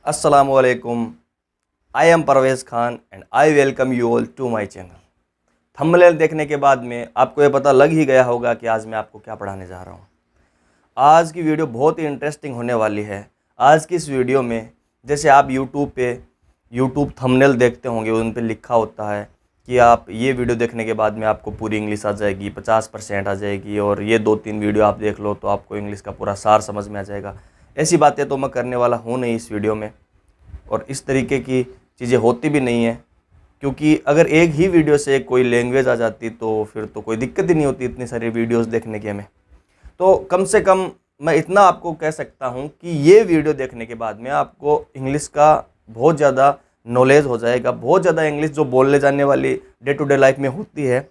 Assalamualaikum. I am Parvez Khan and I welcome you all to my channel. Thumbnail देखने के बाद में आपको ये पता लग ही गया होगा कि आज मैं आपको क्या पढ़ाने जा रहा हूँ। आज की वीडियो बहुत ही इंटरेस्टिंग होने वाली है। आज की इस वीडियो में जैसे आप यूट्यूब थंबनेल देखते होंगे, उन पे लिखा होता है कि आप ये वीडियो देखने के बाद में आपको पूरी इंग्लिश आ जाएगी, 50% आ जाएगी, और ये 2-3 वीडियो आप देख लो तो आपको इंग्लिश का पूरा सार समझ में आ जाएगा। ऐसी बातें तो मैं करने वाला हूँ नहीं इस वीडियो में, और इस तरीके की चीज़ें होती भी नहीं है, क्योंकि अगर एक ही वीडियो से कोई लैंग्वेज आ जाती तो फिर तो कोई दिक्कत ही नहीं होती इतनी सारी वीडियोस देखने की हमें। तो कम से कम मैं इतना आपको कह सकता हूँ कि ये वीडियो देखने के बाद में आपको इंग्लिश का बहुत ज़्यादा नॉलेज हो जाएगा। बहुत ज़्यादा इंग्लिश जो बोलने जाने वाली डे टू डे लाइफ में होती है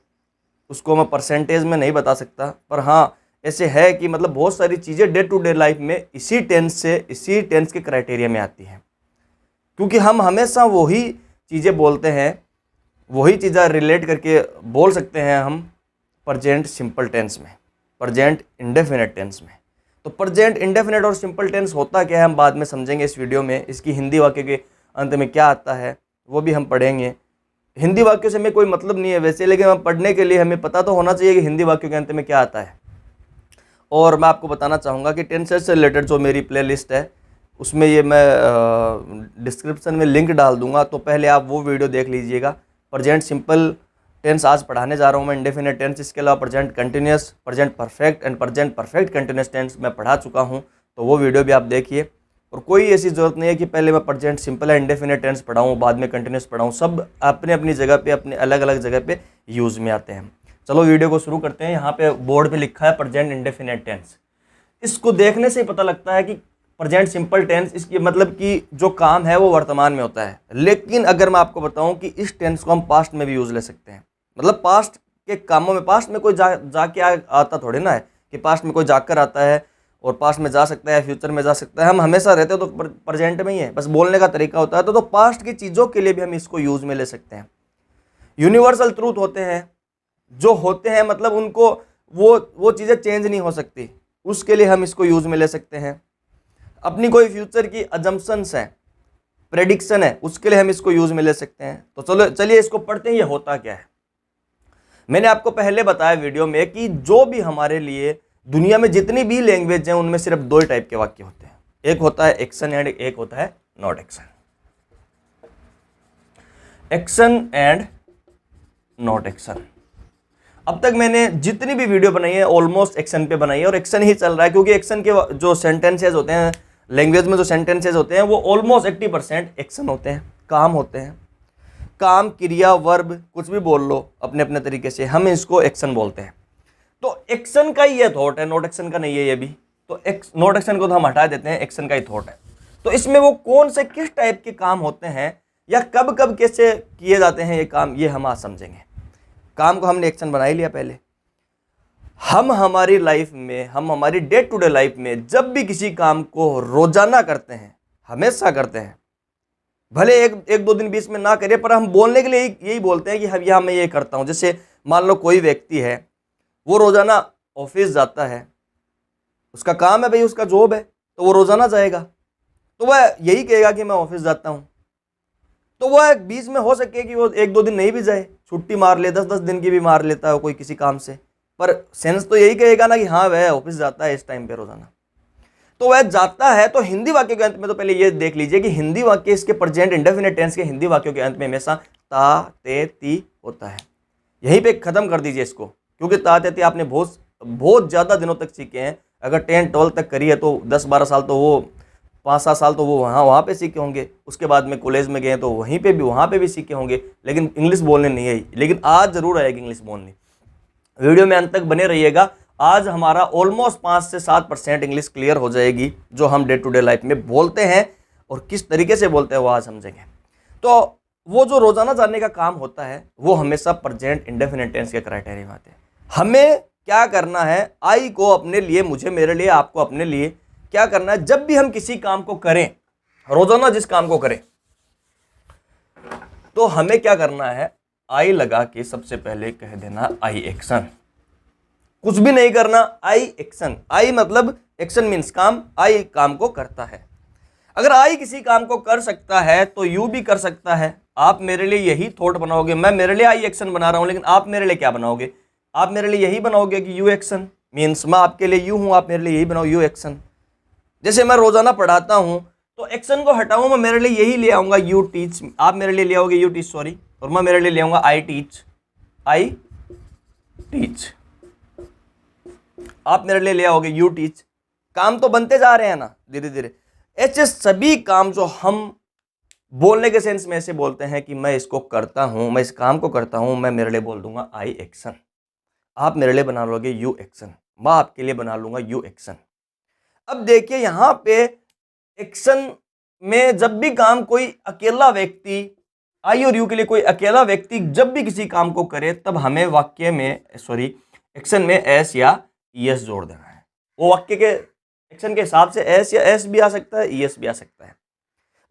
उसको मैं परसेंटेज में नहीं बता सकता, पर हाँ ऐसे है कि मतलब बहुत सारी चीज़ें डे टू डे लाइफ में इसी टेंस के क्राइटेरिया में आती हैं, क्योंकि हम हमेशा वही चीज़ें बोलते हैं, वही चीज़ें रिलेट करके बोल सकते हैं हम प्रेजेंट सिंपल टेंस में, प्रेजेंट इंडेफिनिट टेंस में। तो प्रेजेंट इंडेफिनिट और सिंपल टेंस होता क्या है हम बाद में समझेंगे इस वीडियो में। इसकी हिंदी वाक्य के अंत में क्या आता है वो भी हम पढ़ेंगे। हिंदी वाक्यों से हमें कोई मतलब नहीं है वैसे, लेकिन हम पढ़ने के लिए हमें पता तो होना चाहिए कि हिंदी वाक्यों के अंत में क्या आता है। और मैं आपको बताना चाहूँगा कि टेंसेस से रिलेटेड जो मेरी प्लेलिस्ट है उसमें ये मैं डिस्क्रिप्शन में लिंक डाल दूंगा, तो पहले आप वो वीडियो देख लीजिएगा। प्रेजेंट सिंपल टेंस आज पढ़ाने जा रहा हूँ मैं, इंडेफिनिट टेंस, इसके अलावा present continuous, present perfect and present perfect continuous tense मैं पढ़ा चुका हूँ, तो वो वीडियो भी आप देखिए। और कोई ऐसी ज़रूरत नहीं है कि पहले मैं प्रेजेंट सिंपल या इंडेफिनिट टेंस पढ़ाऊँ बाद में कंटिन्यूस पढ़ाऊँ, सब अपने अपनी जगह पे, अपने अलग अलग जगह पे यूज़ में आते हैं। चलो वीडियो को शुरू करते हैं। यहाँ पे बोर्ड पे लिखा है प्रेजेंट इंडेफिनिट टेंस। इसको देखने से ही पता लगता है कि प्रेजेंट सिंपल टेंस, इसकी मतलब कि जो काम है वो वर्तमान में होता है। लेकिन अगर मैं आपको बताऊं कि इस टेंस को हम पास्ट में भी यूज ले सकते हैं, मतलब पास्ट के कामों में, पास्ट में कोई जाके आता थोड़े ना है कि पास्ट में कोई जाकर आता है और पास्ट में जा सकता है, फ्यूचर में जा सकता है। हम हमेशा रहते हो तो प्रेजेंट में ही है, बस बोलने का तरीका होता है। तो पास्ट की चीज़ों के लिए भी हम इसको यूज में ले सकते हैं। यूनिवर्सल ट्रूथ होते हैं जो होते हैं, मतलब उनको वो चीज़ें चेंज नहीं हो सकती, उसके लिए हम इसको यूज में ले सकते हैं। अपनी कोई फ्यूचर की अजम्पशंस है, प्रेडिक्शन है, उसके लिए हम इसको यूज में ले सकते हैं। तो चलो चलिए इसको पढ़ते हैं, ये होता क्या है। मैंने आपको पहले बताया वीडियो में कि जो भी हमारे लिए दुनिया में जितनी भी लैंग्वेज हैं उनमें सिर्फ दो टाइप के वाक्य होते हैं, एक होता है एक्शन एंड एक होता है not action. Action and not action. अब तक मैंने जितनी भी वीडियो बनाई है ऑलमोस्ट एक्शन पे बनाई है, और एक्शन ही चल रहा है, क्योंकि एक्शन के जो सेंटेंसेज होते हैं लैंग्वेज में, जो सेंटेंसेज होते हैं वो ऑलमोस्ट 80% एक्शन होते हैं, काम होते हैं। काम, क्रिया, वर्ब, कुछ भी बोल लो अपने अपने तरीके से, हम इसको एक्शन बोलते हैं। तो एक्शन का ही ये थॉट है, नॉट एक्शन का नहीं है ये भी। तो नॉट एक्शन को तो हम हटा देते हैं, एक्शन का ही थॉट है। तो इसमें वो कौन से किस टाइप के काम होते हैं या कब कब कैसे किए जाते हैं ये काम, ये हम आज समझेंगे। काम को हमने एक्शन बना ही लिया पहले। हम हमारी लाइफ में, हम हमारी डे टू डे लाइफ में जब भी किसी काम को रोजाना करते हैं, हमेशा करते हैं, भले एक दो दिन बीच में ना करें, पर हम बोलने के लिए यही बोलते हैं कि हम यह मैं ये करता हूं। जैसे मान लो कोई व्यक्ति है, वो रोजाना ऑफिस जाता है, उसका काम है भाई, उसका जॉब है, तो वो रोजाना जाएगा, तो वह यही कहेगा कि मैं ऑफिस जाता हूं। तो वह बीच में हो सके कि वो एक दो दिन नहीं भी जाए, छुट्टी मार ले, 10-10 दिन की भी मार लेता है कोई किसी काम से, पर सेंस तो यही कहेगा ना कि हाँ वह ऑफिस जाता है इस टाइम पे रोजाना। तो वह जाता है। तो हिंदी वाक्य के अंत में तो पहले ये देख लीजिए कि हिंदी वाक्य, इसके प्रेजेंट इंडेफिनिट टेंस के हिंदी वाक्यों के अंत में हमेशा ता, ते, ती होता है। यहीं पे खत्म कर दीजिए इसको, क्योंकि ता, ते, ती आपने बहुत ज्यादा दिनों तक सीखे हैं। अगर 10-12 तक करी है तो 10-12 साल तो वो, 5-7 साल तो वो वहाँ पे सीखे होंगे। उसके बाद में कॉलेज में गए तो वहाँ पे भी सीखे होंगे, लेकिन इंग्लिश बोलने नहीं आई। लेकिन आज जरूर आएगी इंग्लिश बोलनी। वीडियो में अंत तक बने रहिएगा। आज हमारा ऑलमोस्ट 5 से 7% इंग्लिश क्लियर हो जाएगी, जो हम डे टू डे लाइफ में बोलते हैं और किस तरीके से बोलते हैं वो आज समझेंगे। तो वो जो रोजाना जानने का काम होता है वो हमेशा प्रेजेंट इंडेफिनिट टेंस के क्राइटेरिया में आते हैं। हमें क्या करना है, आई को अपने लिए, मुझे, मेरे लिए, आपको अपने लिए क्या करना है, जब भी हम किसी काम को करें, रोजाना जिस काम को करें, तो हमें क्या करना है, आई लगा के सबसे पहले कह देना आई एक्शन। कुछ भी नहीं करना, आई एक्शन। आई मतलब एक्शन मीन्स काम, आई काम को करता है। अगर आई किसी काम को कर सकता है तो यू भी कर सकता है। आप मेरे लिए यही थॉट बनाओगे, मैं मेरे लिए आई एक्शन बना रहा हूं, लेकिन आप मेरे लिए क्या बनाओगे? आप मेरे लिए यही बनाओगे कि यू एक्शन, मीन्स मैं आपके लिए यू हूं, आप मेरे लिए यही बनाओ यू एक्शन। जैसे मैं रोजाना पढ़ाता हूं तो एक्शन को हटाऊं, मैं मेरे लिए यही ले आऊंगा यू टीच, आप मेरे लिए ले आओगे यू टीच, सॉरी, और मैं मेरे लिए ले आऊंगा आई टीच, आई टीच, आप मेरे लिए ले आओगे यू टीच। काम तो बनते जा रहे हैं ना धीरे धीरे। ऐसे सभी काम जो हम बोलने के सेंस में ऐसे बोलते हैं कि मैं इसको करता हूं, मैं इस काम को करता हूं, मैं मेरे लिए बोल दूंगा आई एक्शन, आप मेरे लिए बना लोगे यू एक्शन, मैं आपके लिए बना लूंगा यू एक्शन। अब देखिए यहां पे एक्शन में जब भी काम कोई अकेला व्यक्ति, आई और यू के लिए कोई अकेला व्यक्ति जब भी किसी काम को करे, तब हमें वाक्य में सॉरी एक्शन में एस या ईएस जोड़ देना है। वो वाक्य के एक्शन के हिसाब से एस या एस भी आ सकता है, ईएस भी आ सकता है।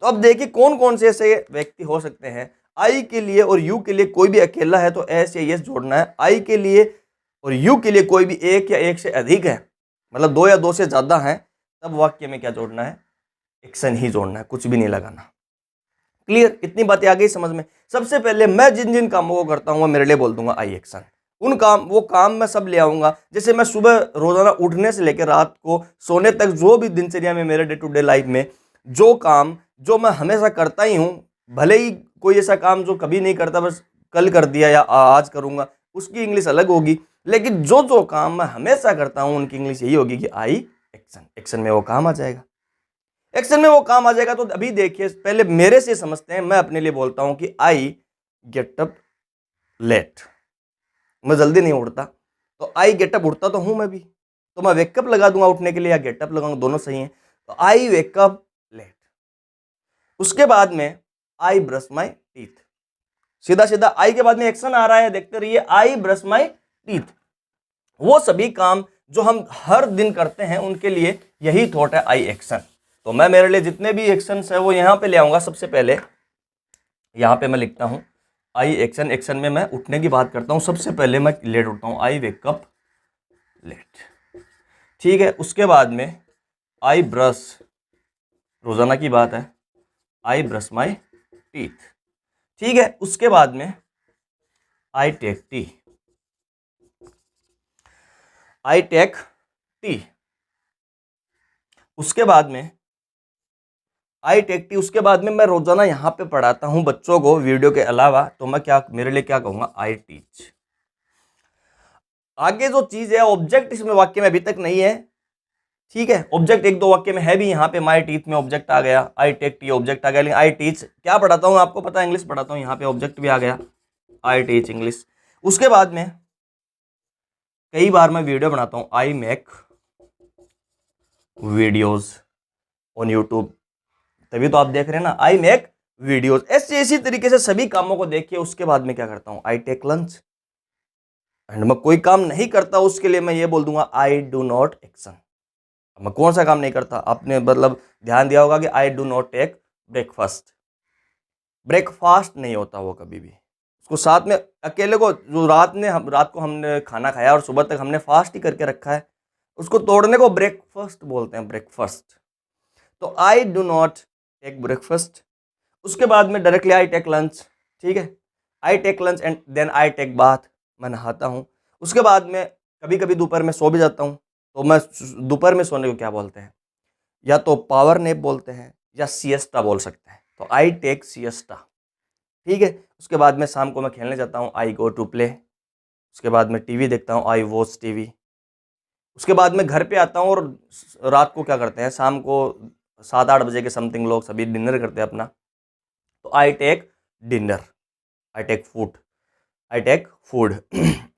तो अब देखिए कौन कौन से ऐसे व्यक्ति हो सकते हैं। आई के लिए और यू के लिए कोई भी अकेला है तो एस या ईएस जोड़ना है। आई के लिए और यू के लिए कोई भी एक या एक से अधिक है, मतलब दो या दो से ज्यादा है, तब वाक्य में क्या जोड़ना है? एक्शन ही जोड़ना है, कुछ भी नहीं लगाना। क्लियर? इतनी बातें आ गई समझ में। सबसे पहले मैं जिन जिन कामों को करता हूं मेरे लिए बोल दूंगा आई एक्शन। उन काम, वो काम मैं सब ले आऊंगा। जैसे मैं सुबह रोजाना उठने से लेकर रात को सोने तक जो भी दिनचर्या में मेरे डे टू डे लाइफ में जो काम जो मैं हमेशा करता ही हूं, भले ही कोई ऐसा काम जो कभी नहीं करता बस कल कर दिया या आज करूंगा, उसकी इंग्लिश अलग होगी, लेकिन जो जो काम मैं हमेशा करता हूं उनकी इंग्लिश यही होगी कि आई एक्शन। एक्शन में वो काम आ जाएगा, एक्शन में वो काम आ जाएगा। तो अभी देखिए पहले मेरे से समझते हैं। मैं अपने लिए बोलता हूं कि आई गेट अप लेट, मैं जल्दी नहीं उठता, तो आई गेटअप, उठता तो हूं मैं भी, तो मैं वेकअप लगा दूंगा उठने के लिए या गेटअप लगाऊंगा, दोनों सही है। तो आई वेकअप लेट। उसके बाद में आई ब्रश माई टीथ, सीधा सीधा आई के बाद में एक्शन आ रहा है, देखते रहिए, आई ब्रश माई टीथ। वो सभी काम जो हम हर दिन करते हैं उनके लिए यही थॉट है आई एक्शन। तो मैं मेरे लिए जितने भी एक्शन है वो यहां पे ले आऊंगा। सबसे पहले यहां पे मैं लिखता हूं आई एक्शन। एक्शन में मैं उठने की बात करता हूं, सबसे पहले मैं लेट उठता हूं, आई वेकअप लेट, ठीक है। उसके बाद में आई ब्रश, रोजाना की बात है, आई ब्रश माई टीथ, ठीक है। उसके बाद में I take tea, I take tea. उसके बाद में आई टेक टी। उसके बाद में मैं रोजाना यहां पे पढ़ाता हूं बच्चों को वीडियो के अलावा, तो मैं क्या मेरे लिए क्या कहूंगा? I teach. आगे जो चीज है ऑब्जेक्ट इसमें वाक्य में अभी तक नहीं है, ठीक है। ऑब्जेक्ट एक दो वाक्य में है भी, यहाँ पे माई टीथ में ऑब्जेक्ट आ गया, आई टेक टी ऑब्जेक्ट आ गया, लेकिन आई टीच क्या पढ़ाता हूँ आपको पता है, इंग्लिश पढ़ाता हूँ, यहाँ पे ऑब्जेक्ट भी आ गया, आई टीच इंग्लिश। उसके बाद में कई बार मैं वीडियो बनाता हूँ, I make videos on YouTube, तभी तो आप देख रहे हैं ना, आई मेक वीडियोज। ऐसे इसी तरीके से सभी कामों को देखिए। उसके बाद में क्या करता हूँ? आई टेक लंच। एंड मैं कोई काम नहीं करता उसके लिए मैं ये बोल दूंगा आई डू नॉट एक्शन। मैं कौन सा काम नहीं करता? आपने मतलब ध्यान दिया होगा कि I do not take breakfast. Breakfast नहीं होता वो कभी भी, उसको साथ में अकेले को, जो रात को हमने खाना खाया और सुबह तक हमने फास्ट ही करके रखा है, उसको तोड़ने को ब्रेकफास्ट बोलते हैं, ब्रेकफास्ट। तो I do not take breakfast. उसके बाद में डायरेक्टली आई टेक लंच, ठीक है। I take lunch and then I take bath, मैं नहाता हूँ। उसके बाद में कभी कभी दोपहर में सो भी जाता हूँ, तो मैं दोपहर में सोने को क्या बोलते हैं? या तो पावर नैप बोलते हैं या सिएस्टा बोल सकते हैं। तो आई टेक सिएस्टा, ठीक है। उसके बाद में शाम को मैं खेलने जाता हूँ, आई गो टू प्ले। उसके बाद में टीवी देखता हूँ, आई वॉच टीवी। उसके बाद में घर पे आता हूँ और रात को क्या करते हैं, शाम को 7-8 बजे के समथिंग लोग सभी डिनर करते हैं अपना, तो I take dinner, I take food, I take food.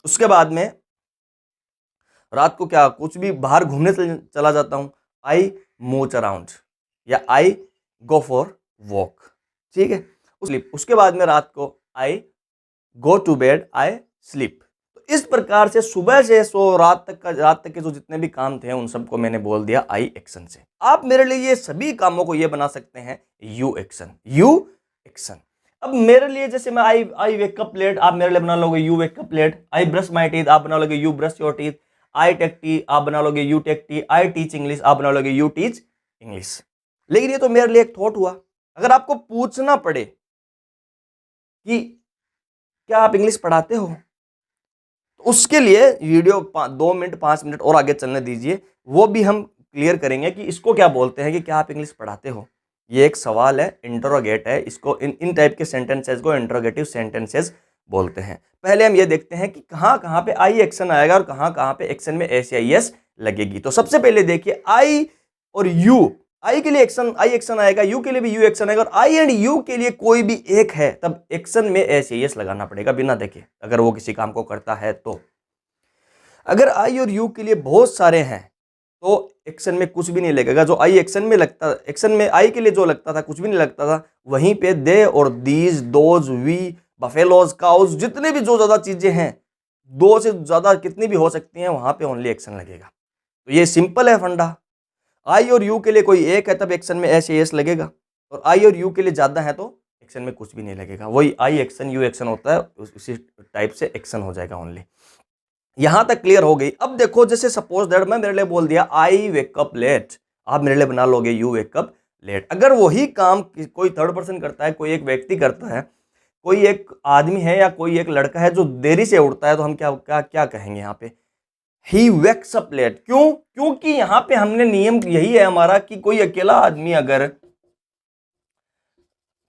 उसके बाद में रात को क्या कुछ भी बाहर घूमने चला जाता हूँ, आई मूव अराउंड या आई गो फॉर वॉक, ठीक है। उसके बाद में रात को I go to bed, I sleep. तो इस प्रकार से सुबह से सो रात तक के जो जितने भी काम थे उन सबको मैंने बोल दिया आई एक्शन से। आप मेरे लिए ये सभी कामों को ये बना सकते हैं यू एक्शन, यू एक्शन। अब मेरे लिए जैसे मैं आई वेकअप लेट, आप मेरे लिए बना लोगे you wake up late. I brush my teeth, आप बना लोगे you brush your teeth. I take tea, आप बना लोगे you take tea. I teach English, आप बना लोगे यू टीच इंग्लिश। लेकिन ये तो मेरे लिए एक थॉट हुआ। अगर आपको पूछना पड़े कि क्या आप इंग्लिश पढ़ाते हो, तो उसके लिए वीडियो 2 मिनट 5 मिनट और आगे चलने दीजिए, वो भी हम क्लियर करेंगे कि इसको क्या बोलते हैं कि क्या आप इंग्लिश पढ़ाते हो। ये एक सवाल है, इंटरोगेट है, इसको इन टाइप के सेंटेंसेस को इंटरोगेटिव सेंटेंसेस बोलते हैं। पहले हम ये देखते हैं कि कहाँ कहाँ पे आई एक्शन आएगा और कहाँ कहाँ पे एक्शन में एस या एस लगेगी। तो सबसे पहले देखिए आई और यू, आई के लिए एक्शन आई एक्शन आएगा, यू के लिए भी यू एक्शन आएगा, और आई एंड यू के लिए कोई भी एक है तब एक्शन में एस या एस लगाना पड़ेगा बिना देखे, अगर वो किसी काम को करता है तो। अगर आई और यू के लिए बहुत सारे हैं तो एक्शन में कुछ भी नहीं लगेगा। जो आई एक्शन में लगता, एक्शन में आई के लिए जो लगता था कुछ भी नहीं लगता था, वहीं पे दे और these, those, we, buffaloes, cows, जितने भी जो ज्यादा चीजें हैं, दो से ज्यादा कितनी भी हो सकती हैं, वहां पे ओनली एक्शन लगेगा। तो ये सिंपल है फंडा। आई और यू के लिए कोई एक है तब एक्शन में एस एस लगेगा, और आई और यू के लिए ज्यादा है तो एक्शन में कुछ भी नहीं लगेगा। वही आई एक्शन यू एक्शन होता है, उसी टाइप से एक्शन हो जाएगा ओनली। यहां तक क्लियर हो गई। अब देखो, जैसे सपोज दैट मैं मेरे लिए बोल दिया आई वेकअप लेट, आप मेरे लिए बना लोगे यू वेकअप लेट। अगर वही काम कोई थर्ड पर्सन करता है, कोई एक व्यक्ति करता है, कोई एक आदमी है या कोई एक लड़का है जो देरी से उठता है, तो हम क्या क्या क्या कहेंगे यहाँ पे? He wakes up late. क्यों? क्योंकि यहां पे हमने नियम यही है हमारा कि कोई अकेला आदमी अगर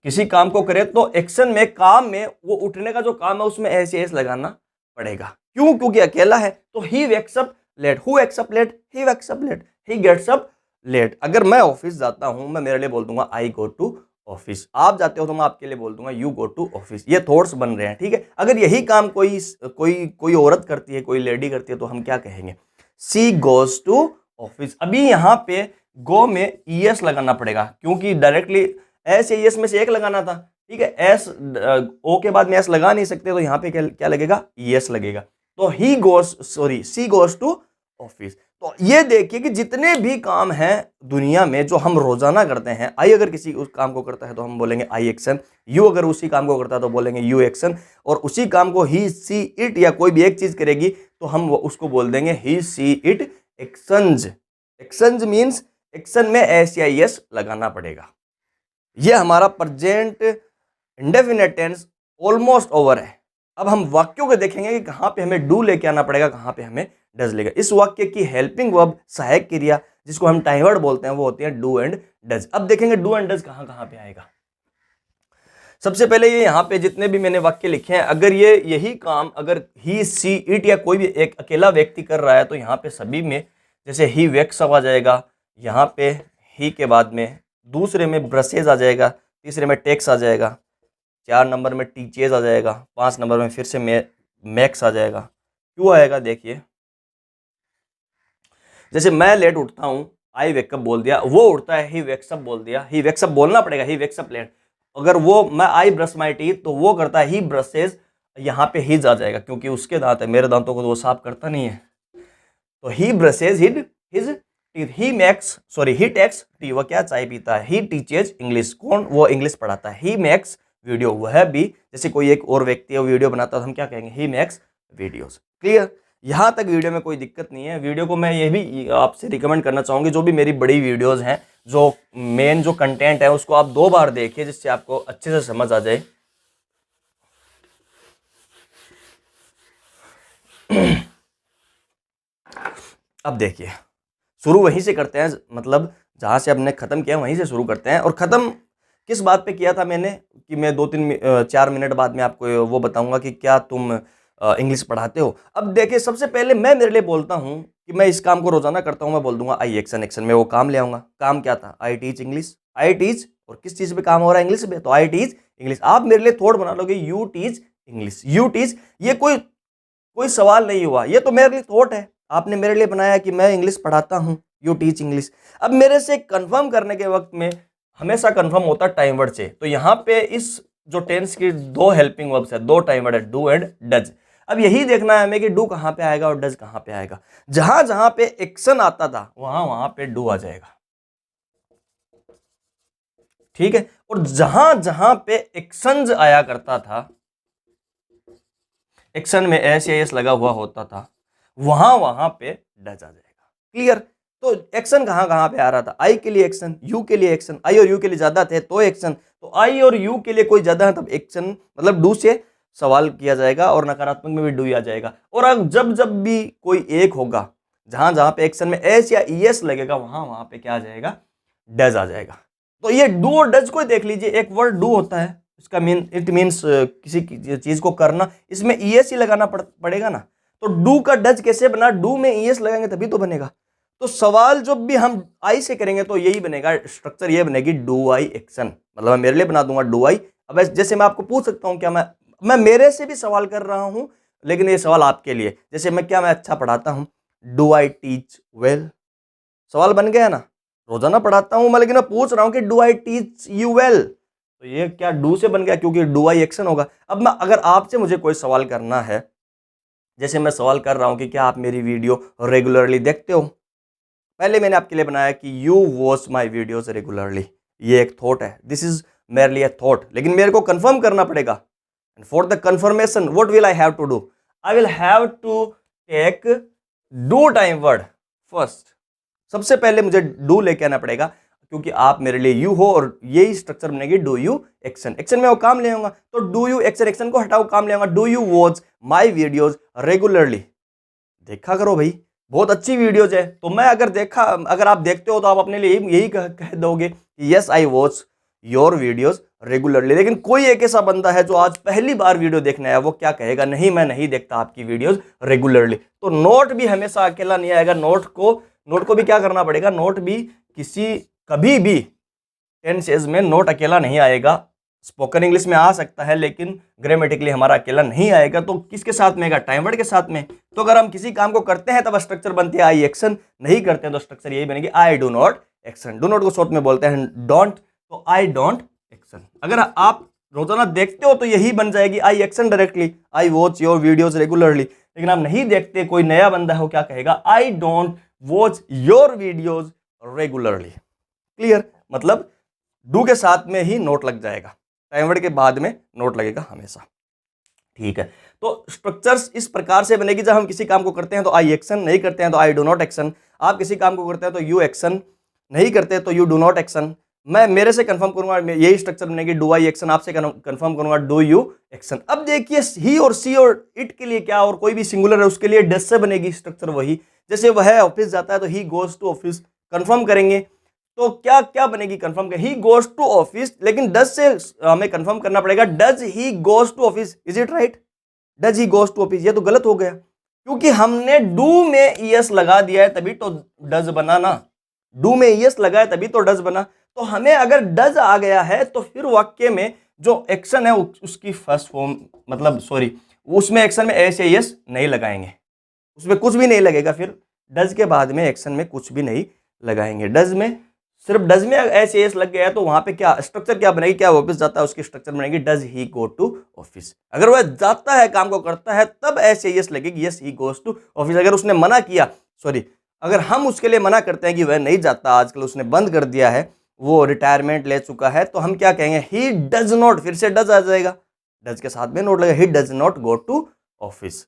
किसी काम को करे तो एक्शन में, काम में, वो उठने का जो काम है उसमें एस एस लगाना पड़ेगा। क्यों? क्योंकि अकेला है। तो he wakes up late, who wakes up late, he wakes up late, he gets up late. अगर मैं ऑफिस जाता हूं, मैं मेरे लिए बोल दूंगा आई गो टू ऑफिस। आप जाते हो तो मैं आपके लिए बोल दूंगा यू गो टू ऑफिस। ये थॉट्स बन रहे हैं, ठीक है। अगर यही काम कोई कोई कोई औरत करती है, कोई लेडी करती है, तो हम क्या कहेंगे? She goes to office. अभी यहां पे गो में ईएस लगाना पड़ेगा, क्योंकि डायरेक्टली एस या एस में से एक लगाना था, ठीक है। एस ओ के बाद में एस लगा नहीं सकते, तो यहां पे क्या लगेगा? ईएस लगेगा। तो he goes, sorry, she goes to office. तो ये देखिए कि जितने भी काम हैं दुनिया में जो हम रोजाना करते हैं, आई अगर किसी उस काम को करता है तो हम बोलेंगे आई एक्शन, यू अगर उसी काम को करता है तो बोलेंगे यू एक्शन, और उसी काम को ही, सी, इट या कोई भी एक चीज करेगी तो हम उसको बोल देंगे he, she, it actions. Actions means action में एस या एस लगाना पड़ेगा। ये हमारा present indefinite tense almost over है। अब हम वाक्यों को देखेंगे कि कहां पे हमें डू लेके आना पड़ेगा, कहां पे हमें डज लेगा। इस वाक्य की हेल्पिंग वर्ब, सहायक क्रिया, जिसको हम टाइम वर्ड बोलते हैं, वो होती है डू एंड डज। अब देखेंगे डू एंड डज कहां कहां पे आएगा। सबसे पहले ये यहाँ पे जितने भी मैंने वाक्य लिखे हैं, अगर ये यही काम अगर ही, सी, इट या कोई भी एक अकेला व्यक्ति कर रहा है, तो यहाँ पे सभी में जैसे ही वेक्स अप आ जाएगा, यहाँ पे ही के बाद में दूसरे में ब्रशेज आ जाएगा, तीसरे में टेक्स आ जाएगा, 4 नंबर में टीचेज आ जाएगा, 5 नंबर में फिर से मैक्स आ जाएगा। क्यों आएगा? देखिए, जैसे मैं लेट उठता हूं, आई वेकअप बोल दिया, वो उठता है ही वेक्सअप बोल दिया, ही वेक्सअप बोलना पड़ेगा, ही वेक्सअप लेट। अगर वो, मैं आई ब्रश माई टीथ, तो वो करता है ही ब्रशेज, यहाँ पे हिज आ जाएगा क्योंकि उसके दांत है, मेरे दांतों को तो वो साफ करता नहीं है। तो he brushes his teeth, he makes, sorry, he takes tea, वो क्या चाय पीता है, ही टीचेज इंग्लिश, कौन? वो इंग्लिश पढ़ाता है। ही मेक्स वीडियो, वह भी जैसे कोई एक और व्यक्ति है वीडियो बनाता है, तो हम क्या कहेंगे? He makes videos. क्लियर? यहां तक वीडियो में कोई दिक्कत नहीं है। वीडियो को मैं ये भी आपसे रिकमेंड करना चाहूंगी, जो भी मेरी बड़ी वीडियोस हैं, जो मेन जो कंटेंट है, उसको आप 2 बार देखिए, जिससे आपको अच्छे से समझ आ जाए। अब देखिए, शुरू वहीं से करते हैं, मतलब जहां से हमने खत्म किया वहीं से शुरू करते हैं। और खत्म किस बात पे किया था मैंने, कि मैं 4 मिनट बाद में आपको वो बताऊंगा कि क्या तुम इंग्लिश पढ़ाते हो। अब देखिए, सबसे पहले मैं मेरे लिए बोलता हूं कि मैं इस काम को रोजाना करता हूं, मैं बोल दूंगा आई एक्शन, एक्शन में वो काम ले आऊंगा। काम क्या था? आई टीच इंग्लिश, आई टीच, और किस चीज पे काम हो रहा है? इंग्लिश पे, तो आई टीच इंग्लिश। आप मेरे लिए थोड़ा बना लोगे you teach English, you teach. ये कोई कोई सवाल नहीं हुआ, ये तो मेरे लिए थॉट है। आपने मेरे लिए बनाया कि मैं इंग्लिश पढ़ाता हूं, यू टीच इंग्लिश। अब मेरे से कंफर्म करने के वक्त में हमेशा कंफर्म होता है टाइम वर्ड से। तो यहां पे इस जो टेंस की 2 हेल्पिंग वर्ब्स है, 2 टाइम वर्ड है, डू एंड डज। अब यही देखना है हमें कि डू कहां पे आएगा और डज कहां पे आएगा। जहां जहां पे एक्शन आता था वहां वहां पे डू आ जाएगा, ठीक है। और जहां जहां पे एक्शन आया करता था, एक्शन में एस या एस लगा हुआ होता था, वहां वहां पे डज आ जाएगा। क्लियर? तो एक्शन कहाँ कहाँ पे आ रहा था, आई के लिए एक्शन, यू के लिए एक्शन, आई और यू के लिए ज्यादा थे तो एक्शन, तो आई और यू के लिए कोई ज्यादा है तब एक्शन, मतलब डू से सवाल किया जाएगा और नकारात्मक में भी डू ही आ जाएगा। और अब जब जब भी कोई एक होगा, जहां जहां पे एक्शन में एस या ईएस लगेगा, वहां वहां पे क्या आ जाएगा, डज आ जाएगा। तो ये डू और डज को देख लीजिए, एक वर्ड डू होता है, इसका मीन इट मीन्स किसी चीज को करना, इसमें ईएस ही लगाना पड़ेगा ना। तो डू का डज कैसे बना, डू में ईएस लगाएंगे तभी तो बनेगा। तो सवाल जब भी हम आई से करेंगे तो यही बनेगा, स्ट्रक्चर ये बनेगी डू आई एक्शन, मतलब मैं मेरे लिए बना दूंगा डू आई। अब जैसे मैं आपको पूछ सकता हूं, क्या मैं मेरे से भी सवाल कर रहा हूं, लेकिन ये सवाल आपके लिए, जैसे मैं अच्छा पढ़ाता हूं, डू आई टीच वेल, सवाल बन गया ना, रोजाना पढ़ाता हूं मैं, लेकिन मैं पूछ रहा हूं कि do I teach you well, तो ये क्या डू से बन गया, क्योंकि डू आई एक्शन होगा। अब मैं अगर आपसे मुझे कोई सवाल करना है, जैसे मैं सवाल कर रहा हूं कि क्या आप मेरी वीडियो रेगुलरली देखते हो, पहले मैंने आपके लिए बनाया कि you watch my videos regularly, ये एक थॉट है, this is merely a thought, लेकिन मेरे को कंफर्म करना पड़ेगा। And for the confirmation what will I have to do, I will have to take do time word first, सबसे पहले मुझे डू लेके आना पड़ेगा, क्योंकि आप मेरे लिए यू हो और यही स्ट्रक्चर बनेगी डू यू एक्शन, एक्शन में वो काम ले आऊंगा, तो डू यू एक्शन, एक्शन को हटाओ, काम ले आऊंगा, do you watch my videos regularly, देखा करो भाई, बहुत अच्छी वीडियोज है। तो मैं अगर आप देखते हो तो आप अपने लिए यही कह दोगे कि yes I watch your videos regularly. लेकिन कोई एक ऐसा बंदा है जो आज पहली बार वीडियो देखने आया, वो क्या कहेगा, नहीं मैं नहीं देखता आपकी वीडियोज रेगुलरली। तो नोट भी हमेशा अकेला नहीं आएगा, नोट को भी क्या करना पड़ेगा, नोट भी कभी भी टेंसेज में नोट अकेला नहीं आएगा। स्पोकन इंग्लिश में आ सकता है लेकिन ग्रामेटिकली हमारा अकेला नहीं आएगा। तो किसके साथ में आएगा, टाइम वर्ड के साथ में। तो अगर हम किसी काम को करते हैं तब स्ट्रक्चर बनती है आई एक्शन, नहीं करते हैं तो स्ट्रक्चर यही बनेगी आई do not action. Do not को शॉर्ट में बोलते हैं डोंट, तो आई डोंट एक्शन। अगर आप रोजाना देखते हो तो यही बन जाएगी I action directly, I watch your videos regularly. लेकिन आप नहीं देखते, कोई नया बंदा है वो क्या कहेगा, I don't watch your videos regularly. Clear, मतलब डू के साथ में ही नोट लग जाएगा, टाइम वर्ड के बाद में नोट लगेगा हमेशा। ठीक है, तो स्ट्रक्चर्स इस प्रकार से बनेगी, जब हम किसी काम को करते हैं तो आई एक्शन, नहीं करते हैं तो आई डू नॉट एक्शन। आप किसी काम को करते हैं तो यू एक्शन, नहीं करते तो यू डू नॉट एक्शन। मैं मेरे से कंफर्म करूंगा, यही स्ट्रक्चर बनेगी डू आई एक्शन, आपसे कंफर्म करूंगा डू यू एक्शन। अब देखिए ही और सी और इट के लिए क्या, और कोई भी सिंगुलर है उसके लिए डज से बनेगी स्ट्रक्चर वही। जैसे वह ऑफिस जाता है तो he goes to office, confirm करेंगे तो क्या क्या बनेगी, कंफर्म कर ही गोज टू ऑफिस, लेकिन डज से हमें कंफर्म करना पड़ेगा, does he goes to office, is it right, does he goes to office. ये तो गलत हो गया, क्योंकि हमने डू में ईएस लगा दिया है तभी तो डज बना ना, डू में ईएस लगा है तभी तो डज बना। तो हमें अगर डज आ गया है तो फिर वाक्य में जो एक्शन है उसकी फर्स्ट फॉर्म, मतलब सॉरी, उसमें एक्शन में एस या एस नहीं लगाएंगे, उसमें कुछ भी नहीं लगेगा। फिर डज के बाद में एक्शन में कुछ भी नहीं लगाएंगे, डज में सिर्फ डज में एस एस लग गया है तो वहां पे क्या स्ट्रक्चर क्या बनेगी, क्या ऑफिस जाता है उसकी स्ट्रक्चर बनेगी does he go to office. अगर वह जाता है काम को करता है तब एस एस लगेगी, yes he goes to office. अगर उसने मना किया, सॉरी, अगर हम उसके लिए मना करते हैं कि वह नहीं जाता, आजकल उसने बंद कर दिया है, वो रिटायरमेंट ले चुका है, तो हम क्या कहेंगे, ही डज नॉट, फिर से डज आ जाएगा, डज के साथ में नोट लगेगा, he does not go to office.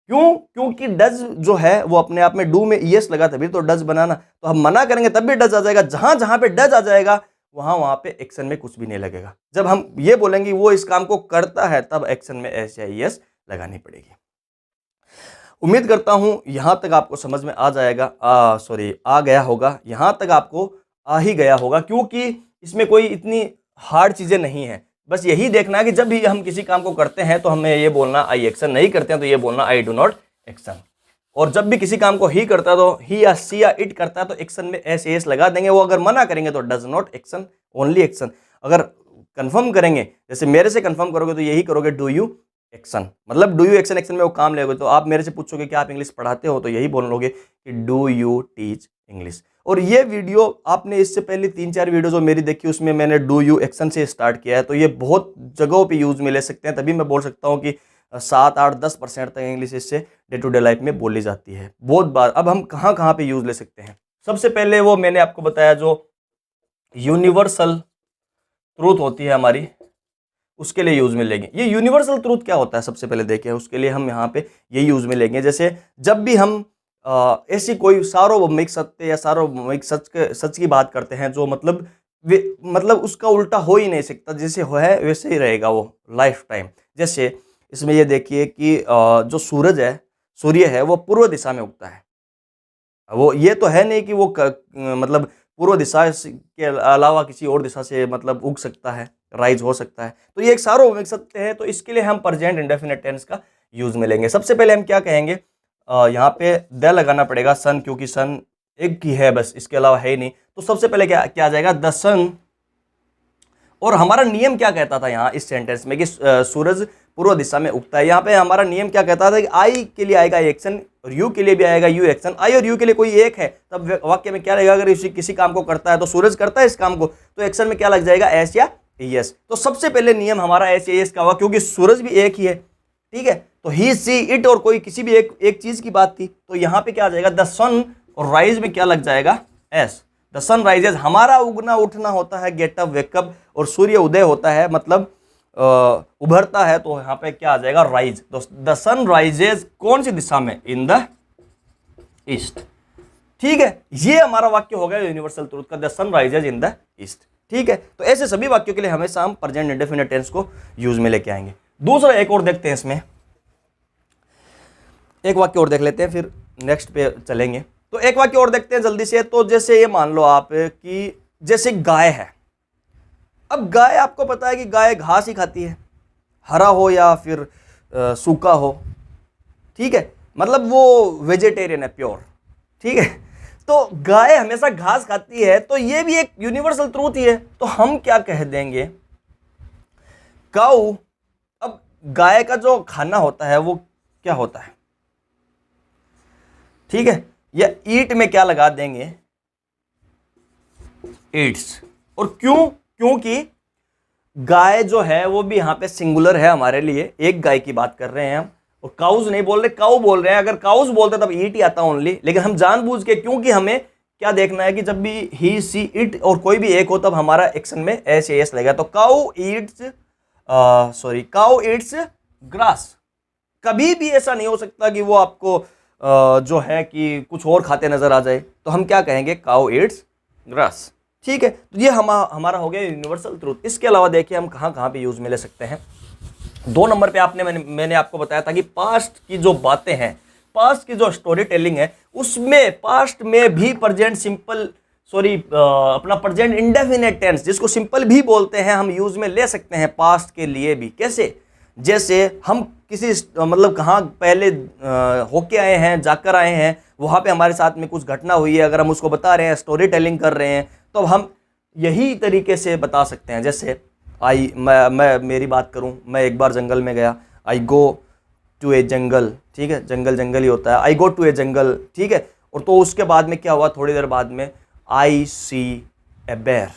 क्यों, क्योंकि डज जो है वो अपने आप में डू में ईएस लगा तभी तो डज बनाना, तो हम मना करेंगे तब भी डज आ जाएगा। जहां जहां पे डज आ जाएगा वहां पे एक्शन में कुछ भी नहीं लगेगा। जब हम ये बोलेंगे वो इस काम को करता है तब एक्शन में एस या ईएस लगानी पड़ेगी। उम्मीद करता हूं यहां तक आपको समझ में आ जाएगा, आ गया होगा, यहां तक आपको आ ही गया होगा, क्योंकि इसमें कोई इतनी हार्ड चीजें नहीं है। बस यही देखना है कि जब भी हम किसी काम को करते हैं तो हमें ये बोलना आई एक्शन, नहीं करते हैं तो ये बोलना आई डू नॉट एक्शन। और जब भी किसी काम को ही करता है तो ही या सी या इट करता है तो एक्शन में एस एस लगा देंगे। वो अगर मना करेंगे तो does not action, only action. अगर कंफर्म करेंगे, जैसे मेरे से कंफर्म करोगे तो यही करोगे डू यू एक्शन, मतलब डू यू एक्शन, एक्शन में वो काम लेगे। तो आप मेरे से पूछोगे कि आप इंग्लिश पढ़ाते हो, तो यही बोलोगे कि डू यू टीच इंग्लिश। और ये वीडियो आपने इससे पहले 3-4 वीडियो जो मेरी देखी उसमें मैंने डू यू एक्शन से स्टार्ट किया है, तो ये बहुत जगहों पे यूज में ले सकते हैं। तभी मैं बोल सकता हूँ कि 7-8-10% तक इंग्लिश इससे डे टू डे लाइफ में बोली जाती है बहुत बार। अब हम कहाँ कहाँ पे यूज ले सकते हैं, सबसे पहले वो मैंने आपको बताया जो यूनिवर्सल ट्रूथ होती है हमारी, उसके लिए यूज में लेंगे। ये यूनिवर्सल ट्रूथ क्या होता है सबसे पहले देखें, उसके लिए हम यहाँ पे ये यूज में लेंगे। जैसे जब भी हम ऐसी कोई सार्वभौमिक सत्य या सार्वभौमिक सच की बात करते हैं जो मतलब उसका उल्टा हो ही नहीं सकता, जैसे है वैसे ही रहेगा वो लाइफ टाइम। जैसे इसमें ये देखिए कि जो सूर्य है वो पूर्व दिशा में उगता है। वो ये तो है नहीं कि वो मतलब पूर्व दिशा के अलावा किसी और दिशा से मतलब उग सकता है, राइज हो सकता है। तो ये एक सार्वभौमिक सत्य है, तो इसके लिए हम प्रेजेंट इंडेफिनिट टेंस का यूज में लेंगे। सबसे पहले हम क्या कहेंगे, यहाँ पे द लगाना पड़ेगा, सन, क्योंकि सन एक ही है बस, इसके अलावा है ही नहीं। तो सबसे पहले क्या क्या आ जाएगा, द सन। और हमारा नियम क्या कहता था यहाँ इस सेंटेंस में कि सूरज पूर्व दिशा में उगता है। यहाँ पे हमारा नियम क्या कहता था कि आई के लिए आएगा एक्शन और यू के लिए भी आएगा यू एक्शन। आई और यू के लिए कोई एक है, तब वाक्य में क्या रहेगा, अगर किसी काम को करता है तो सूरज करता है इस काम को, तो एक्शन में क्या लग जाएगा, एस या यस। तो सबसे पहले नियम हमारा एस या यस का हुआ, क्योंकि सूरज भी एक ही है, ठीक है। तो ही सी इट और कोई किसी भी एक चीज की बात थी, तो यहाँ पे क्या आ जाएगा, द सन, और राइज में क्या लग जाएगा, एस। द सन राइजेज, हमारा उगना उठना होता है गेट अप वेकअप, और सूर्य उदय होता है मतलब उभरता है, तो यहाँ पे क्या आ जाएगा, राइज। तो द सन राइजेज कौन सी दिशा में, इन द ईस्ट, ठीक है। ये हमारा वाक्य हो गया यूनिवर्सल ट्रूथ का, the sun rises in the east, ठीक है। तो ऐसे सभी वाक्यों के लिए हमेशा हम प्रेजेंट इंडेफिनिट टेंस को यूज में लेके आएंगे। दूसरा एक और देखते हैं, इसमें एक वाक्य और देख लेते हैं, फिर नेक्स्ट पे चलेंगे। तो एक वाक्य और देखते हैं जल्दी से। तो जैसे ये मान लो आप कि जैसे गाय है, अब गाय, आपको पता है कि गाय घास ही खाती है, हरा हो या फिर सूखा हो, ठीक है, मतलब वो वेजिटेरियन है प्योर, ठीक है। तो गाय हमेशा घास खाती है, तो ये भी एक यूनिवर्सल ट्रूथ ही है। तो हम क्या कह देंगे, काऊ। अब गाय का जो खाना होता है वो क्या होता है, ठीक है, या ईट में क्या लगा देंगे, ईट्स। और क्यों, क्योंकि गाय जो है वो भी यहां पे सिंगुलर है हमारे लिए, एक गाय की बात कर रहे हैं हम, और काउज नहीं बोल रहे, काउ बोल रहे हैं। अगर काउज बोलते तब ईट ही आता ओनली, लेकिन हम जानबूझ के, क्योंकि हमें क्या देखना है कि जब भी ही सी इट और कोई भी एक हो तब हमारा एक्शन में एस एस लगेगा। तो काउ ईट्स ग्रास। कभी भी ऐसा नहीं हो सकता कि वो आपको जो है कि कुछ और खाते नजर आ जाए, तो हम क्या कहेंगे, काउ ईट्स ग्रास, ठीक है। तो ये हमारा हो गया यूनिवर्सल ट्रूथ। इसके अलावा देखिए हम कहाँ कहाँ पे यूज में ले सकते हैं। 2 नंबर पे मैंने आपको बताया था कि पास्ट की जो बातें हैं, पास्ट की जो स्टोरी टेलिंग है, उसमें पास्ट में भी प्रेजेंट सिंपल अपना प्रेजेंट इंडेफिनिट टेंस, जिसको सिंपल भी बोलते हैं, हम यूज में ले सकते हैं पास्ट के लिए भी। कैसे, जैसे हम किसी मतलब कहाँ पहले होके आए हैं, जाकर आए हैं, वहाँ पे हमारे साथ में कुछ घटना हुई है, अगर हम उसको बता रहे हैं, स्टोरी टेलिंग कर रहे हैं, तो हम यही तरीके से बता सकते हैं। जैसे मैं मेरी बात करूं, मैं एक बार जंगल में गया, आई गो टू ए जंगल, ठीक है, जंगल जंगल ही होता है, आई गो टू ए जंगल, ठीक है। और तो उसके बाद में क्या हुआ, थोड़ी देर बाद में आई सी ए बेयर,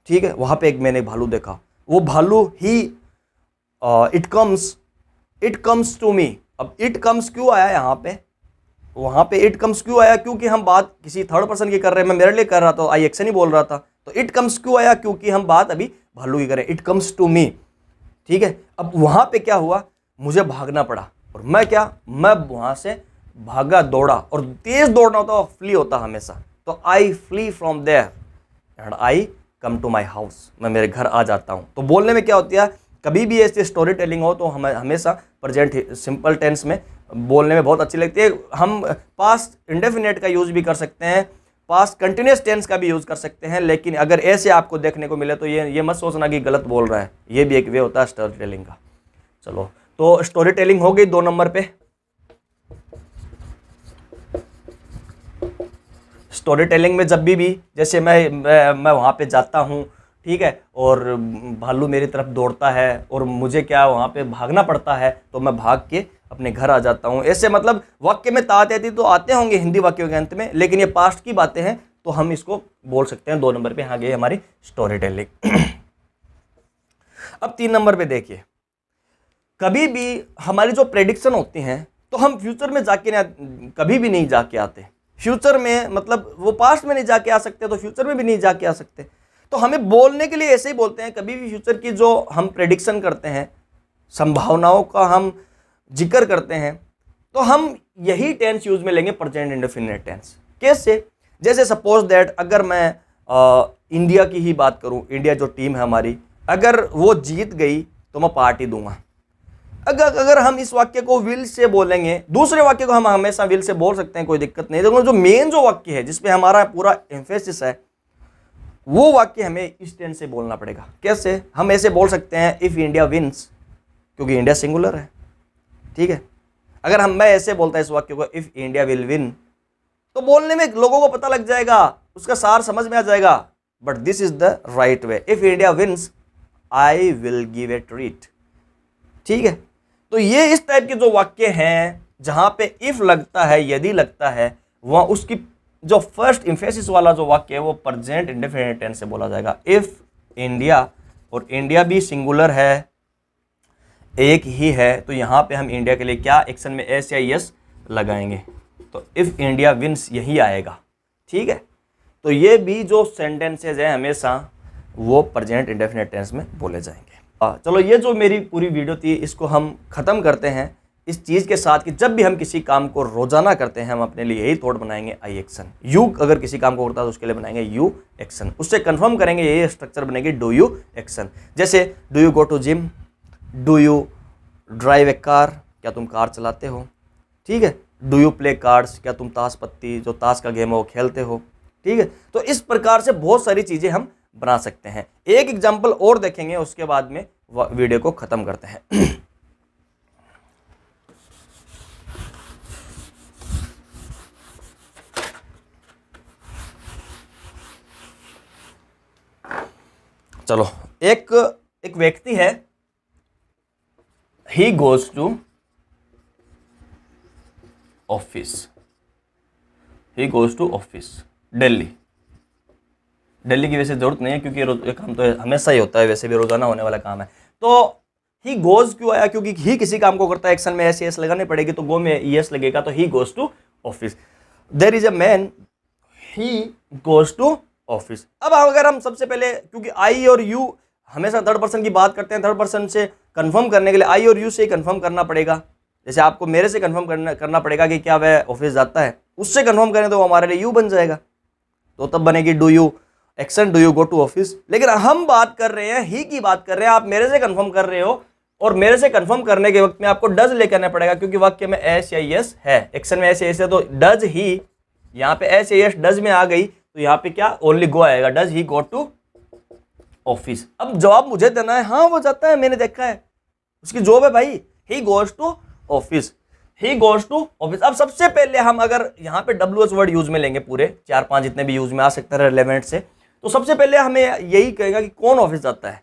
ठीक है, वहाँ पे मैंने भालू देखा, वो भालू ही इट कम्स टू मी। अब इट कम्स क्यों आया यहाँ पे, वहाँ पे इट कम्स क्यों आया, क्योंकि हम बात किसी थर्ड पर्सन की कर रहे हैं, मैं मेरे लिए कर रहा था, आई एक्शन ही बोल रहा था। तो इट कम्स क्यों आया, क्योंकि हम बात अभी भालू की करें, इट कम्स टू मी, ठीक है। अब वहाँ पे क्या हुआ, मुझे भागना पड़ा, और मैं वहाँ से भागा, दौड़ा, और तेज दौड़ना होता है, फ्ली होता हमेशा। तो I flee from there and I come to my house, मैं मेरे घर आ जाता हूँ। तो बोलने में क्या होती है, कभी भी ऐसी स्टोरी टेलिंग हो तो हमें हमेशा प्रेजेंट सिंपल टेंस में बोलने में बहुत अच्छी लगती है। हम पास्ट इंडेफिनेट का यूज भी कर सकते हैं, पास्ट कंटिन्यूस टेंस का भी यूज कर सकते हैं, लेकिन अगर ऐसे आपको देखने को मिले तो ये मत सोचना कि गलत बोल रहा है, ये भी एक वे होता है स्टोरी टेलिंग का। चलो, तो स्टोरी टेलिंग हो गई 2 नंबर पे। स्टोरी टेलिंग में जब भी जैसे मैं वहाँ पे जाता हूँ, ठीक है, और भालू मेरी तरफ दौड़ता है और मुझे क्या वहाँ पे भागना पड़ता है, तो मैं भाग के अपने घर आ जाता हूँ। ऐसे मतलब वाक्य में ताती तो आते होंगे हिंदी वाक्यों के अंत में, लेकिन ये पास्ट की बातें हैं तो हम इसको बोल सकते हैं 2 नंबर पे। हाँ, गई हमारी स्टोरी टेलिंग। अब 3 नंबर पे देखिए, कभी भी हमारी जो प्रेडिक्शन होती हैं तो हम फ्यूचर में जाके कभी भी नहीं जाके आते। फ्यूचर में मतलब वो पास्ट में नहीं जाके आ सकते, तो फ्यूचर में भी नहीं जाके आ सकते। तो हमें बोलने के लिए ऐसे ही बोलते हैं, कभी भी फ्यूचर की जो हम प्रेडिक्शन करते हैं, संभावनाओं का हम जिक्र करते हैं, तो हम यही टेंस यूज में लेंगे प्रेजेंट इंडेफिनिट टेंस। कैसे? जैसे सपोज दैट अगर मैं इंडिया की ही बात करूं, इंडिया जो टीम है हमारी, अगर वो जीत गई तो मैं पार्टी दूंगा। अगर हम इस वाक्य को विल से बोलेंगे, दूसरे वाक्य को हम हमेशा विल से बोल सकते हैं, कोई दिक्कत नहीं। देखो जो मेन जो वाक्य है जिसपे हमारा पूरा एम्फेसिस है, वो वाक्य हमें इस टेंस से बोलना पड़ेगा। कैसे? हम ऐसे बोल सकते हैं इफ इंडिया विन्स, क्योंकि इंडिया सिंगुलर है, ठीक है। अगर मैं ऐसे बोलता इस वाक्य को इफ इंडिया विल विन, तो बोलने में लोगों को पता लग जाएगा, उसका सार समझ में आ जाएगा। But this is the right way, if India wins I will give a treat, ठीक है। तो ये इस टाइप के जो वाक्य हैं जहां पे इफ लगता है, यदि लगता है, वहां उसकी जो फर्स्ट एम्फेसिस वाला जो वाक्य है वो प्रेजेंट इंडेफिनिट टेंस से बोला जाएगा। इफ इंडिया, और इंडिया भी सिंगुलर है, एक ही है, तो यहां पे हम इंडिया के लिए क्या एक्शन में एस या यस लगाएंगे, तो इफ इंडिया विन्स यही आएगा, ठीक है। तो ये भी जो सेंटेंसेज है हमेशा वो प्रेजेंट इंडेफिनिट टेंस में बोले जाएंगे। चलो ये जो मेरी पूरी वीडियो थी इसको हम खत्म करते हैं इस चीज के साथ कि जब भी हम किसी काम को रोजाना करते हैं हम अपने लिए यही थॉट बनाएंगे आई एक्शन। यू अगर किसी काम को करता है तो उसके लिए बनाएंगे यू एक्शन, उससे कंफर्म करेंगे, यही स्ट्रक्चर बनेगी डू यू एक्शन। जैसे do you go to gym, do you drive a car, क्या तुम कार चलाते हो, ठीक है। डू यू प्ले कार्ड्स, क्या तुम ताश पत्ती जो ताश का गेम है वो खेलते हो, ठीक है। तो इस प्रकार से बहुत सारी चीजें हम बना सकते हैं। एक एग्जाम्पल और देखेंगे, उसके बाद में वीडियो को खत्म करते हैं। चलो, एक व्यक्ति है, he goes to office, he goes to office, Delhi की वैसे जरूरत नहीं है क्योंकि ये काम तो हमेशा ही होता है, वैसे भी रोजाना होने वाला काम है। तो ही गोज क्यों आया? क्योंकि ही किसी काम को करता है, एक्शन में एस लगानी पड़ेगी, तो गो में यस लगेगा, तो he goes to office. There is a man, he goes to office. अब अगर हम सबसे पहले, क्योंकि आई और यू हमेशा थर्ड पर्सन की बात करते हैं, थर्ड पर्सन से कंफर्म करने के लिए आई और यू से कंफर्म करना पड़ेगा। जैसे आपको मेरे से कंफर्म करना पड़ेगा कि क्या वह ऑफिस जाता है, उससे कंफर्म करें तो वो हमारे लिए यू बन जाएगा, तो तब बनेगी do you action, do you go to office. लेकिन हम बात कर रहे हैं, ही की बात कर रहे हैं, आप मेरे से कंफर्म कर रहे हो, और मेरे से कंफर्म करने के वक्त में आपको डज लेकर आना पड़ेगा, क्योंकि वाक्य में एस या यस है, एक्शन में एस या यस है, तो डज ही, यहाँ पे एस या यस डज में आ गई, तो यहाँ पे क्या ओनली गो आएगा, does he go to office. अब जवाब मुझे देना है, हाँ वो जाता है, मैंने देखा है, उसकी जॉब है भाई, he goes to office, he goes to office. अब सबसे पहले हम अगर यहाँ पे डब्ल्यूएच वर्ड यूज में लेंगे, पूरे 4-5 जितने भी यूज में आ सकते हैं रिलेवेंट से, तो सबसे पहले हमें यही कहेगा कि कौन ऑफिस जाता है,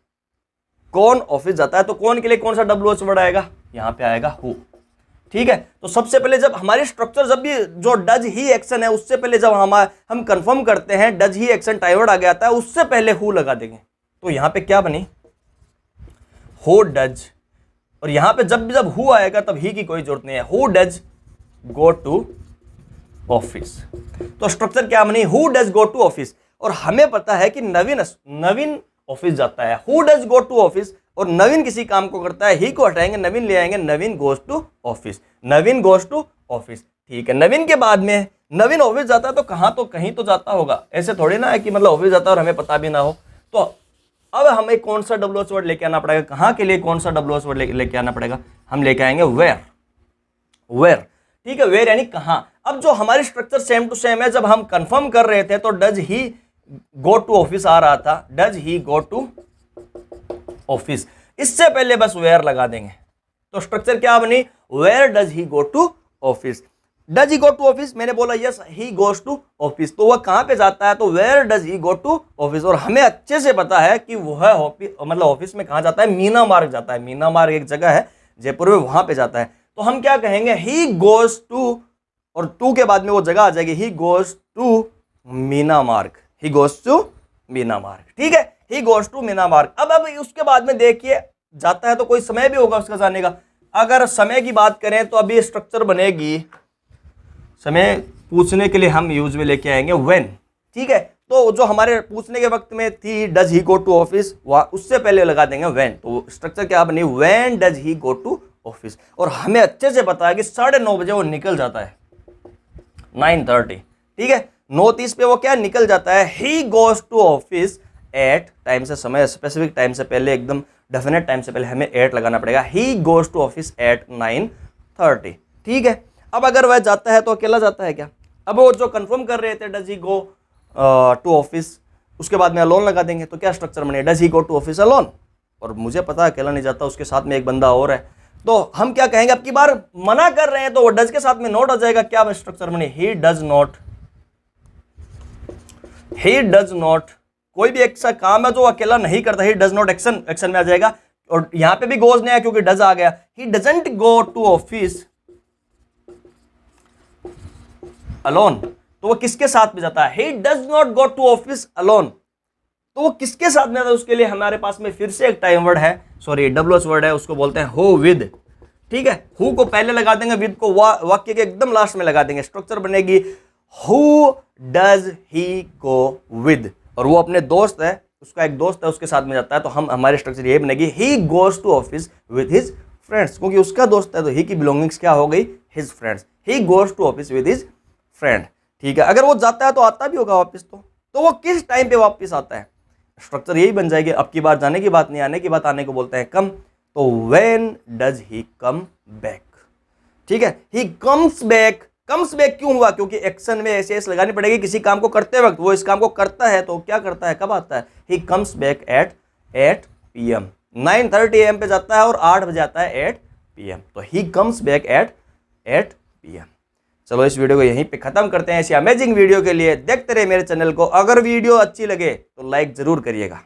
कौन ऑफिस जाता है, तो कौन के लिए कौन सा डब्ल्यूएच वर्ड आएगा, यहाँ पे आएगा हु, ठीक है। तो सबसे पहले जब हमारी स्ट्रक्चर, जब भी जो डज ही एक्शन है, उससे पहले जब हम कंफर्म करते हैं डज ही एक्शन टाइवर्ड आ गया था, उससे पहले हु लगा देंगे, तो यहाँ पे क्या बनी, हु डज। और यहाँ पे जब हु आएगा तब ही की कोई जरूरत नहीं है, who does go to office. तो स्ट्रक्चर क्या बनी, who does go to office. और हमें पता है कि नवीन ऑफिस जाता है, who does go to office, और नवीन किसी काम को करता है, ही को हटाएंगे, नवीन ले आएंगे, Naveen goes to office, Naveen goes to office, ठीक है। नवीन के बाद में नवीन ऑफिस जाता है, तो कहाँ, तो कहीं तो जाता होगा, ऐसे थोड़ी ना है कि मतलब ऑफिस जाता है और हमें पता भी ना हो। तो अब हमें कौन सा डब्ल्यूएच वर्ड लेके आना पड़ेगा, कहाँ के लिए कौन सा डब्ल्यूएच वर्ड लेके आना पड़ेगा, हम लेके आएंगे वेयर, ठीक है, वेयर यानी कहाँ। अब जो हमारी स्ट्रक्चर सेम टू सेम है, जब हम कंफर्म कर रहे थे तो does he go to office आ रहा था, does he go to office, इससे पहले बस वेयर लगा देंगे, तो स्ट्रक्चर क्या बनी, where does he go to office. Does he go to office, मैंने बोला yes he goes to office, तो वह कहां पे जाता है, तो where does he go to office. और हमें अच्छे से पता है कि वह ऑफिस, मतलब ऑफिस में कहां जाता है, मीना मार्ग जाता है, मीना मार्ग एक जगह है जयपुर में, वहां पे जाता है। तो हम क्या कहेंगे, ही गोज टू, और टू के बाद में वो जगह आ जाएगी, ही गोज टू मीना मार्ग, ही गोज टू मीना मार्ग, ठीक है, ही गोज टू मीना मार्ग। अब उसके बाद में देखिए जाता है तो कोई समय भी होगा उसका जाने का। अगर समय की बात करें तो अभी स्ट्रक्चर बनेगी, समय पूछने के लिए हम यूज में लेके आएंगे व्हेन, ठीक है। तो जो हमारे पूछने के वक्त में थी does he go to office, उससे पहले लगा देंगे व्हेन, तो स्ट्रक्चर क्या बनी, when does he go to office. और हमें अच्छे से पता है कि 9:30 बजे वो निकल जाता है, 9:30, ठीक है, 9:30 पे वो क्या निकल जाता है। He goes to office at, time से समय स्पेसिफिक टाइम से पहले, एकदम डेफिनेट टाइम से पहले हमें एट लगाना पड़ेगा। He goes to office at 9:30, ठीक है। अब अगर वह जाता है तो अकेला जाता है क्या? अब वो जो कंफर्म कर रहे थे does he go to office, उसके बाद में अलोन लगा देंगे तो क्या स्ट्रक्चर बने, does he go to office alone. और मुझे पता है अकेला नहीं जाता, उसके साथ में एक बंदा और है, तो हम क्या कहेंगे, अब की बार मना कर रहे हैं तो वो डज के साथ में नोट आ जाएगा, क्या स्ट्रक्चर बने, ही does not, he does not. कोई भी ऐसा काम है जो अकेला नहीं करता, ही डज नॉट एक्शन, एक्शन में आ जाएगा। और यहां पे भी गोज नहीं है क्योंकि डज आ गया। He doesn't go to office alone, तो वो किसके साथ में जाता है, he does not go to office alone, तो वो किसके साथ में जाता है। उसके लिए हमारे पास में फिर से एक टाइम वर्ड है, सॉरी डब्ल्यूएच वर्ड है, उसको बोलते हैं हु विद, ठीक है। हु को पहले लगा देंगे, विद को वाक्य के एकदम लास्ट में लगा देंगे, स्ट्रक्चर बनेगी who does he go with, और वो अपने दोस्त है, उसका एक दोस्त है, उसके साथ में जाता है, तो हम हमारे स्ट्रक्चर ये बनेगी he goes to office with his friends, क्योंकि उसका दोस्त है तो ही की बिलोंगिंग्स क्या हो गई, his friends. He goes to office with his friend, ठीक है। अगर वो जाता है तो आता भी होगा वापस, तो वो किस टाइम पे वापस आता है, स्ट्रक्चर यही बन जाएगी। अब की बार जाने की बात नहीं, आने की बात, आने को बोलते हैं कम, तो when does he come back, ठीक है। He comes back, comes back क्यों हुआ, क्योंकि एक्शन में ऐसे ऐसे लगानी पड़ेगी किसी काम को करते वक्त, वो इस काम को करता है तो क्या करता है, कब आता है, he comes back at 8 PM, 9:30 AM पे जाता है और 8 बजे आता है 8 PM, तो he comes back at 8 PM। चलो इस वीडियो को यहीं पे खत्म करते हैं। ऐसी अमेजिंग वीडियो के लिए देखते रहे मेरे चैनल को। अगर वीडियो अच्छी लगे तो लाइक जरूर करिएगा।